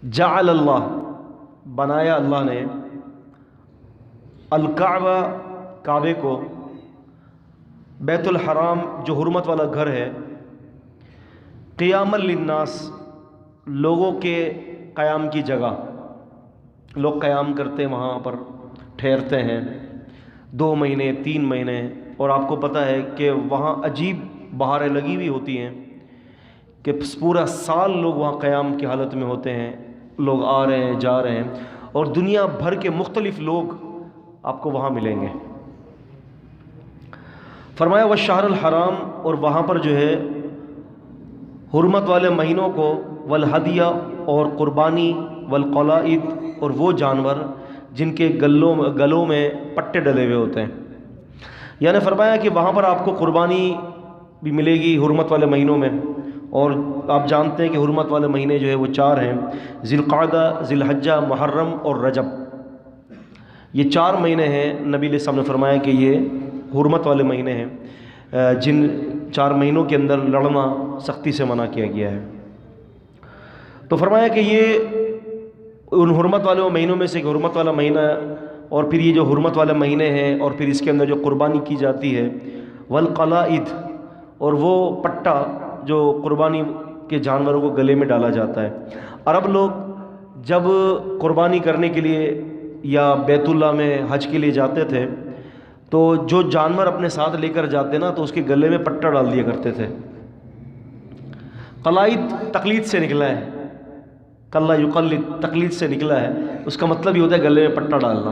جعل اللہ، بنایا اللہ نے، الکعبہ، کعبے کو، بیت الحرام جو حرمت والا گھر ہے، قیام للناس، لوگوں کے قیام کی جگہ، لوگ قیام کرتے ہیں وہاں پر ٹھہرتے ہیں 2 مہینے 3 مہینے، اور آپ کو پتہ ہے کہ وہاں عجیب بہاریں لگی ہوئی ہوتی ہیں کہ پورا سال لوگ وہاں قیام کی حالت میں ہوتے ہیں، لوگ آ رہے ہیں جا رہے ہیں، اور دنیا بھر کے مختلف لوگ آپ کو وہاں ملیں گے۔ فرمایا والشہر الحرام، اور وہاں پر جو ہے حرمت والے مہینوں کو، والہدیہ، اور قربانی، والقلائد، اور وہ جانور جن کے گلوں میں پٹے ڈلے ہوئے ہوتے ہیں، یعنی فرمایا کہ وہاں پر آپ کو قربانی بھی ملے گی حرمت والے مہینوں میں۔ اور آپ جانتے ہیں کہ حرمت والے مہینے جو ہے وہ 4 ہیں، ذی القعدہ، ذی الحجہ، محرم اور رجب، یہ 4 مہینے ہیں۔ نبی علیہ السلام نے فرمایا کہ یہ حرمت والے مہینے ہیں، جن 4 مہینوں کے اندر لڑنا سختی سے منع کیا گیا ہے۔ تو فرمایا کہ یہ ان حرمت والے مہینوں میں سے ایک حرمت والا مہینہ، اور پھر یہ جو حرمت والے مہینے ہیں، اور پھر اس کے اندر جو قربانی کی جاتی ہے، والقلائد، اور وہ پٹا جو قربانی کے جانوروں کو گلے میں ڈالا جاتا ہے۔ عرب لوگ جب قربانی کرنے کے لیے یا بیت اللہ میں حج کے لیے جاتے تھے تو جو جانور اپنے ساتھ لے کر جاتے نا تو اس کے گلے میں پٹا ڈال دیا کرتے تھے۔ قلائد تقلید سے نکلا ہے، قلّ یقلد، تقلید سے نکلا ہے، اس کا مطلب یہ ہوتا ہے گلے میں پٹا ڈالنا۔